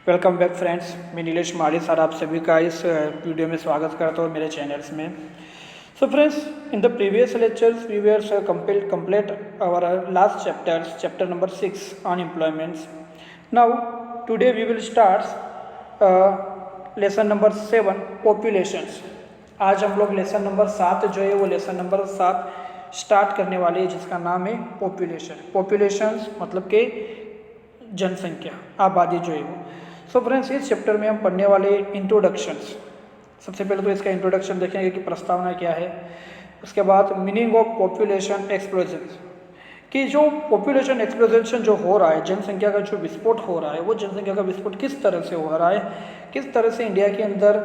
Welcome back friends, मैं नीलेश माली sir आप सभी का इस वीडियो में स्वागत करता हूँ मेरे चैनल्स में। So friends, in the previous lectures we were complete our last chapter number 6 on employments. Now today we will start lesson number 7 populations. आज हम लोग लेसन नंबर 7 जो है वो लेसन नंबर 7 स्टार्ट करने वाले हैं, जिसका नाम है पॉपुलेशन। पॉपुलेशंस मतलब कि जनसंख्या, आबादी जो है वो। सो फ्रेंड्स, इस चैप्टर में हम पढ़ने वाले इंट्रोडक्शंस। सबसे पहले तो इसका इंट्रोडक्शन देखेंगे कि प्रस्तावना क्या है। उसके बाद मीनिंग ऑफ पॉपुलेशन एक्सप्लोजन, कि जो पॉपुलेशन एक्सप्लोजन जो हो रहा है, जनसंख्या का जो विस्फोट हो रहा है, वो जनसंख्या का विस्फोट किस तरह से हो रहा है, किस तरह से इंडिया के अंदर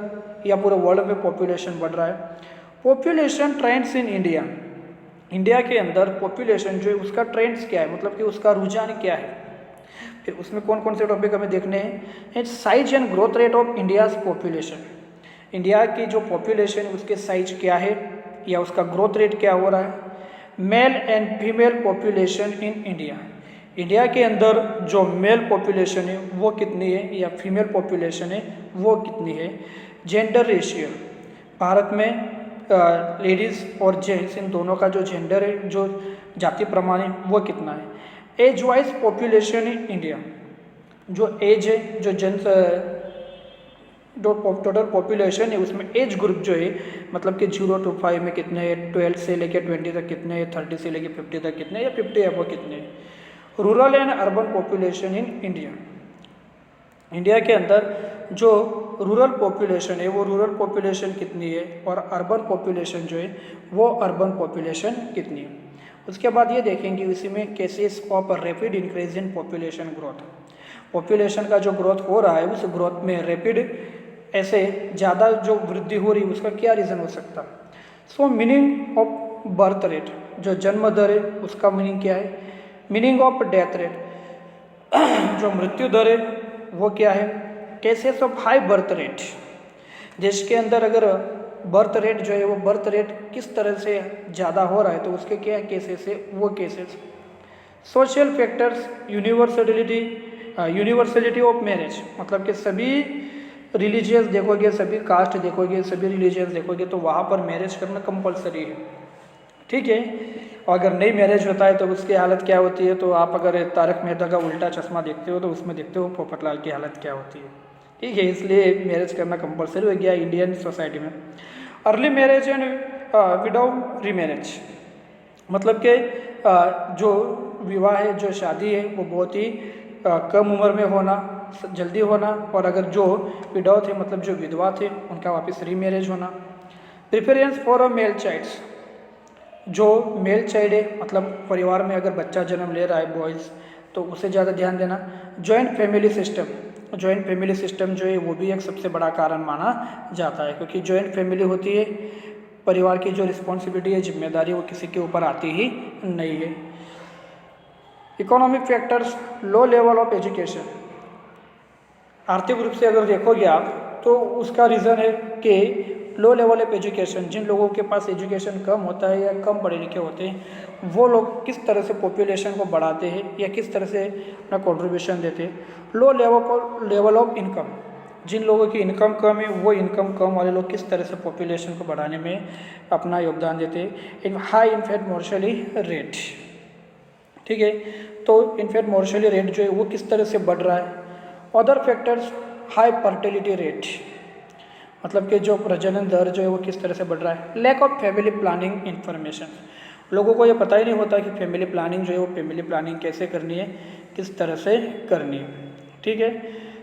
या पूरे वर्ल्ड में पॉपुलेशन बढ़ रहा है। Population trends in India, India के अंदर पॉपुलेशन जो है उसका ट्रेंड्स क्या है, मतलब कि उसका रुझान क्या है। फिर उसमें कौन कौन से टॉपिक हमें देखने हैं। Size and growth rate of India's population, India की जो पॉपुलेशन है उसके साइज क्या है या उसका ग्रोथ रेट क्या हो रहा है। Male and female population in India, India के अंदर जो मेल पॉपुलेशन है वो कितनी है या फीमेल पॉपुलेशन है वो कितनी है। जेंडर रेशियो, भारत में लेडीज़ और जेंट्स इन दोनों का जो जेंडर है, जो जाति प्रमाण है वो कितना है। Age wise population in India, जो एज है, जो टोटल पॉपुलेशन है उसमें एज ग्रुप जो है, मतलब कि 0 to 5 में कितने हैं, 12 से लेकर 20 तक कितने हैं, 30 से लेकर 50 तक कितने या 50 है वो कितने हैं। Rural and urban population in India, India के अंदर जो रूरल पॉपुलेशन है वो रूरल पॉपुलेशन कितनी है और अर्बन पॉपुलेशन जो है वो अर्बन पॉपुलेशन कितनी है। उसके बाद ये देखेंगे इसी में cases of rapid increase in population growth, population का जो ग्रोथ हो रहा है उस ग्रोथ में रैपिड ऐसे ज़्यादा जो वृद्धि हो रही है उसका क्या रीज़न हो सकता है। सो मीनिंग ऑफ बर्थ रेट, जो जन्म दर है उसका मीनिंग क्या है। मीनिंग ऑफ डेथ रेट, जो मृत्यु दर है वो क्या है। Cases of high birth rate, देश के अंदर अगर बर्थ रेट जो है वो बर्थ रेट किस तरह से ज़्यादा हो रहा है तो उसके क्या केसेस है वो cases. Social factors, universality of marriage, मतलब कि सभी रिलीजियस देखोगे, सभी कास्ट देखोगे, सभी रिलीजियस देखोगे तो वहाँ पर मैरिज करना कंपलसरी है, ठीक है। और अगर नहीं मैरिज होता है तो उसकी हालत क्या होती है। तो आप अगर तारक मेहता का उल्टा चश्मा देखते हो तो उसमें देखते हो पोपटलाल की हालत क्या होती है, ठीक है। इसलिए मैरिज करना कंपलसरी हो गया इंडियन सोसाइटी में। अर्ली मैरिज एंड विदाउ रीमैरिज, मतलब कि जो विवाह है, जो शादी है वो बहुत ही कम उम्र में होना, जल्दी होना, और अगर जो विडो थे मतलब जो विधवा थे उनका वापस रीमैरिज होना। Preference for a male childs, जो मेल चाइल्ड है मतलब परिवार में अगर बच्चा जन्म ले रहा है बॉयज़ तो उसे ज़्यादा ध्यान देना। Joint family system, joint family system जो है वो भी एक सबसे बड़ा कारण माना जाता है, क्योंकि जॉइंट फैमिली होती है, परिवार की जो रिस्पॉन्सिबिलिटी है, जिम्मेदारी वो किसी के ऊपर आती ही नहीं है। Economic factors, low level of education, आर्थिक रूप से अगर देखोगे आप तो उसका रीज़न है कि लो लेवल ऑफ एजुकेशन, जिन लोगों के पास एजुकेशन कम होता है या कम पढ़े लिखे होते हैं वो लोग किस तरह से पॉपुलेशन को बढ़ाते हैं या किस तरह से अपना कंट्रीब्यूशन देते हैं। लो लेवल ऑफ इनकम, जिन लोगों की इनकम कम है वो इनकम कम वाले लोग किस तरह से पॉपुलेशन को बढ़ाने में अपना योगदान देते हैं। हाई इन्फेंट मोर्टलिटी रेट, ठीक है, तो इन्फेंट मोर्टलिटी रेट जो है वो किस तरह से बढ़ रहा है। Other factors, high fertility rate, मतलब कि जो प्रजनन दर जो है वो किस तरह से बढ़ रहा है। Lack of family planning information, लोगों को ये पता ही नहीं होता कि फैमिली प्लानिंग जो है वो फैमिली प्लानिंग कैसे करनी है, किस तरह से करनी है, ठीक है।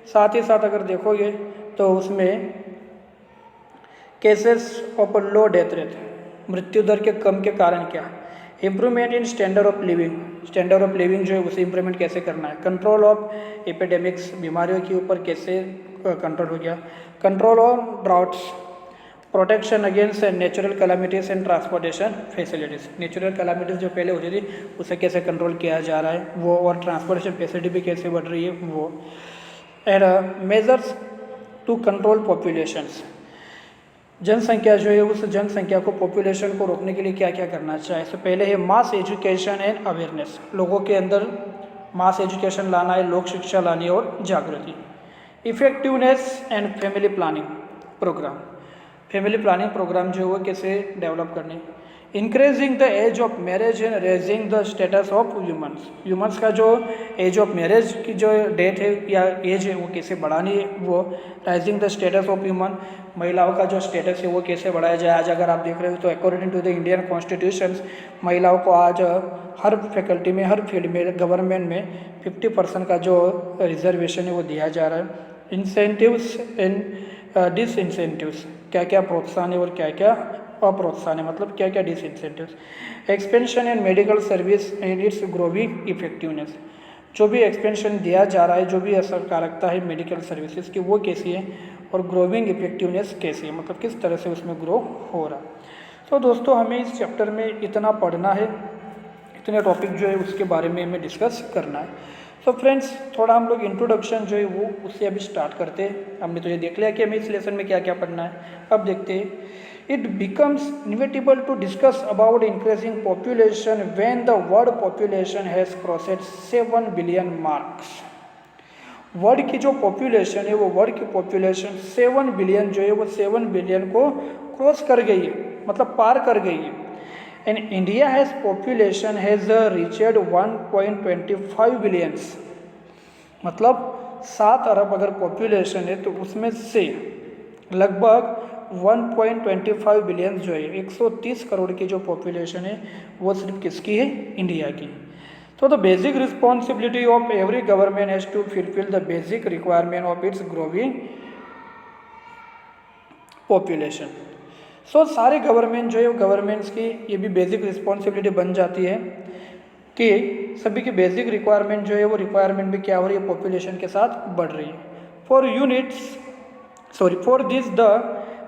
साथ ही साथ अगर देखोगे तो उसमें cases of low death rate, मृत्यु दर के कम के कारण क्या। Improvement in standard of living, standard of living जो है उसे इम्प्रूवमेंट कैसे करना है। कंट्रोल ऑफ एपिडेमिक्स, बीमारियों के ऊपर कैसे कंट्रोल हो गया। Control on droughts, protection against natural calamities and transportation facilities, natural calamities जो पहले होती थी उसे कैसे कंट्रोल किया जा रहा है वो, और ट्रांसपोर्टेशन फैसिलिटी भी कैसे बढ़ रही है वो। And measures to control populations, जनसंख्या जो है उस जनसंख्या को, पॉपुलेशन को रोकने के लिए क्या क्या करना चाहिए। तो पहले है मास एजुकेशन एंड अवेयरनेस, लोगों के अंदर मास एजुकेशन लाना है, लोक शिक्षा लानी है और जागृति। Effectiveness and family planning program, family planning program जो है वो कैसे डेवलप करने, increasing the age of marriage and raising the status of humans, humans का जो एज ऑफ मैरिज की जो डेट है या एज है वो कैसे बढ़ानी है, वो rising the status of human, महिलाओं का जो स्टेटस है वो कैसे बढ़ाया जाए। आज अगर आप देख रहे हो तो according to the Indian constitution महिलाओं को आज हर फैकल्टी में, हर फील्ड में, गवर्नमेंट में 50% का जो रिजर्वेशन है वो दिया जा रहा है। इंसेंटिव्स एंड डिसइंसेंटिव्स, क्या क्या प्रोत्साहन है और क्या क्या अप्रोत्साहन है, मतलब क्या क्या disincentives. Expansion and medical service and its growing effectiveness, जो भी एक्सपेंशन दिया जा रहा है, जो भी असरकारकता है मेडिकल सर्विसेज की वो कैसी है और ग्रोविंग इफेक्टिवनेस कैसी है, मतलब किस तरह से उसमें ग्रो हो रहा है। तो दोस्तों हमें इस चैप्टर में इतना पढ़ना है, इतने टॉपिक जो है उसके बारे में हमें डिस्कस करना है। तो फ्रेंड्स थोड़ा हम लोग इंट्रोडक्शन जो है वो उससे अभी स्टार्ट करते हैं। हमने तो ये देख लिया कि हमें इस लेसन में क्या क्या पढ़ना है। अब देखते हैं, it becomes inevitable to discuss about increasing population when the world population has crossed 7 billion marks। World की जो पॉपुलेशन है वो वर्ल्ड की पॉपुलेशन 7 बिलियन जो है वो 7 बिलियन को क्रॉस कर गई है, मतलब पार कर गई है। And India has population has reached 1.25 billions, मतलब 7 अरब अगर पॉपुलेशन है तो उसमें से लगभग 1.25 बिलियन जो है 130 करोड़ की जो पॉपुलेशन है वो सिर्फ किसकी है, इंडिया की। तो the basic responsibility of every government has to fulfil the basic requirement of its growing population. So सारे गवर्नमेंट जो है गवर्नमेंट्स की ये भी बेसिक रिस्पॉन्सिबिलिटी बन जाती है कि सभी की बेसिक रिक्वायरमेंट जो है वो रिक्वायरमेंट भी क्या हो रही है, पॉपुलेशन के साथ बढ़ रही है। For this the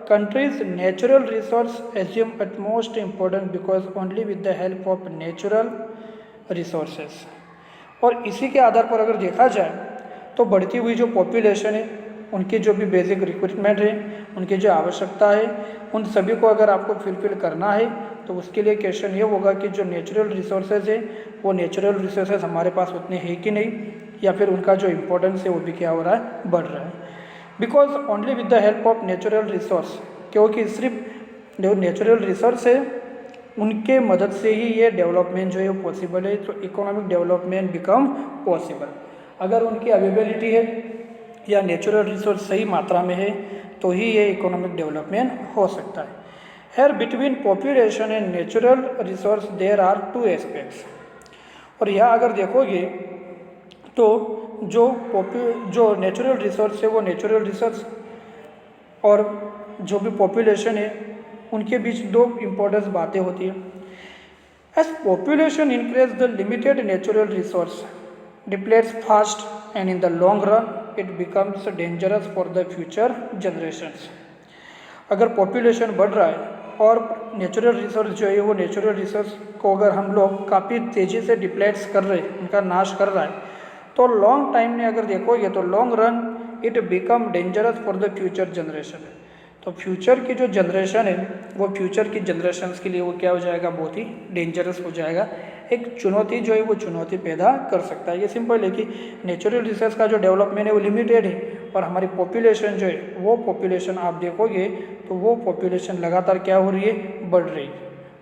country's natural resource assume utmost importance because only with the help of natural resources। और इसी के आधार पर अगर देखा जाए तो बढ़ती हुई जो पॉपुलेशन है उनकी जो भी बेसिक रिक्वायरमेंट है, उनकी जो आवश्यकता है, उन सभी को अगर आपको फुलफिल करना है तो उसके लिए क्वेश्चन ये होगा कि जो नेचुरल रिसोर्सेज है वो नेचुरल रिसोर्सेज हमारे पास उतने हैं कि नहीं, या फिर उनका जो इम्पोर्टेंस है वो भी क्या हो रहा है, बढ़ रहा है। Because only with the help of natural resource, क्योंकि सिर्फ जो नेचुरल रिसोर्स है उनके मदद से ही ये डेवलपमेंट जो है वो पॉसिबल है। तो इकोनॉमिक डेवलपमेंट बिकम पॉसिबल, अगर उनकी अवेलेबिलिटी है या नेचुरल रिसोर्स सही मात्रा में है तो ही ये इकोनॉमिक डेवलपमेंट हो सकता है। Here between population and natural resource there are 2 aspects. और यहाँ अगर देखोगे तो जो नेचुरल रिसोर्स है वो नेचुरल रिसोर्स और जो भी पॉपुलेशन है उनके बीच 2 इम्पोर्टेंट बातें होती है। As population increase the limited natural resource depletes fast and in the long run it becomes dangerous for the future generations. अगर पॉपुलेशन बढ़ रहा है और नेचुरल रिसोर्स जो है वो नेचुरल रिसोर्स को अगर हम लोग काफ़ी तेज़ी से डिप्लेट्स कर रहे हैं, उनका नाश कर रहा है, तो लॉन्ग टाइम में अगर देखोगे तो long run it become dangerous for the future generation. तो फ्यूचर की जो जनरेशन है वो फ्यूचर की जनरेशन्स के लिए वो क्या हो जाएगा, बहुत ही डेंजरस हो जाएगा। एक चुनौती जो है वो चुनौती पैदा कर सकता है। ये सिंपल है कि नेचुरल रिसोर्स का जो डेवलपमेंट है वो लिमिटेड है और हमारी पॉपुलेशन जो है वो पॉपुलेशन आप देखोगे तो वो पॉपुलेशन लगातार क्या हो रही है, बढ़ रही है।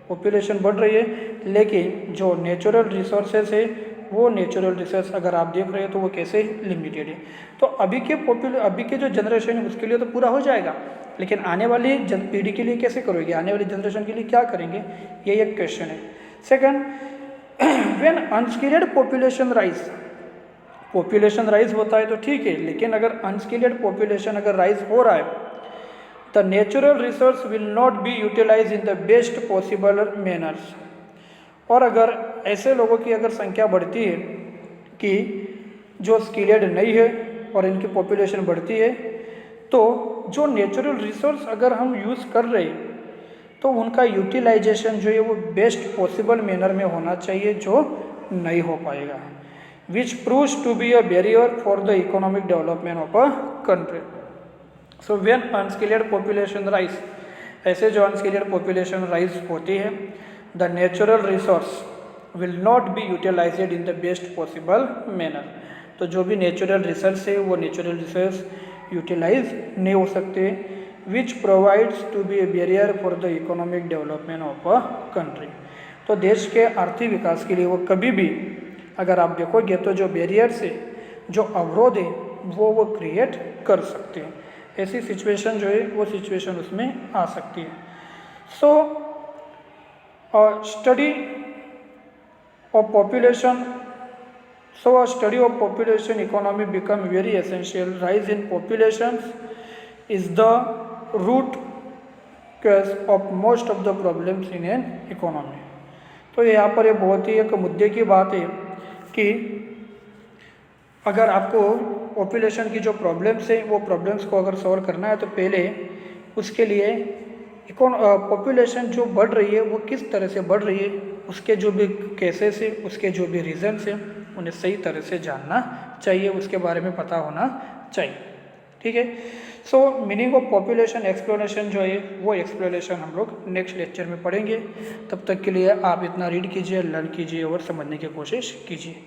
पॉपुलेशन बढ़ रही है लेकिन जो नेचुरल रिसोर्सेज है वो नेचुरल रिसोर्स अगर आप देख रहे हो तो वो कैसे लिमिटेड है। तो अभी के जो जनरेशन है उसके लिए तो पूरा हो जाएगा, लेकिन आने वाली पीढ़ी के लिए कैसे करोगे, आने वाली जनरेशन के लिए क्या करेंगे, ये एक क्वेश्चन है। Second, when unskilled population rise होता है तो ठीक है, लेकिन अगर अनस्किल्ड पॉपुलेशन अगर राइज हो रहा है the natural resource will not be utilize in the best possible manners. और अगर ऐसे लोगों की अगर संख्या बढ़ती है कि जो स्किल्ड नहीं है और इनकी पॉपुलेशन बढ़ती है तो जो नेचुरल रिसोर्स अगर हम यूज़ कर रहे हैं तो उनका यूटिलाइजेशन जो है वो बेस्ट पॉसिबल मैनर में होना चाहिए, जो नहीं हो पाएगा, which proves to be a barrier for the economic development of a country. So when unskilled population rise, ऐसे जो अनस्किल्ड पॉपुलेशन राइज होती है the natural resource will not be utilized in the best possible manner। तो जो भी natural resource है वो natural resource utilise नहीं हो सकते, which provides to be a barrier for the economic development of a country. तो देश के आर्थिक विकास के लिए वो कभी भी, अगर आप देखोगे तो जो बैरियर्स है, जो अवरोध है, वो क्रिएट कर सकते हैं। ऐसी सिचुएशन जो है वो सिचुएशन उसमें आ सकती है। So study of population, so a study of population economy become very essential. Rise in populations is the root cause of most of the problems in an economy. तो यहाँ पर ये बहुत ही एक मुद्दे की बात है कि अगर आपको पॉपुलेशन की जो प्रॉब्लम्स है वो प्रॉब्लम्स को अगर सॉल्व करना है तो पहले उसके लिए पॉपुलेशन जो बढ़ रही है वो किस तरह से बढ़ रही है, उसके जो भी केसेस है, उसके जो भी रीजंस है, उन्हें सही तरह से जानना चाहिए, उसके बारे में पता होना चाहिए। ठीक है। सो मीनिंग ऑफ पॉपुलेशन एक्सप्लेनेशन जो है वो एक्सप्लेनेशन हम लोग नेक्स्ट लेक्चर में पढ़ेंगे। तब तक के लिए आप इतना रीड कीजिए, लर्न कीजिए और समझने की कोशिश कीजिए।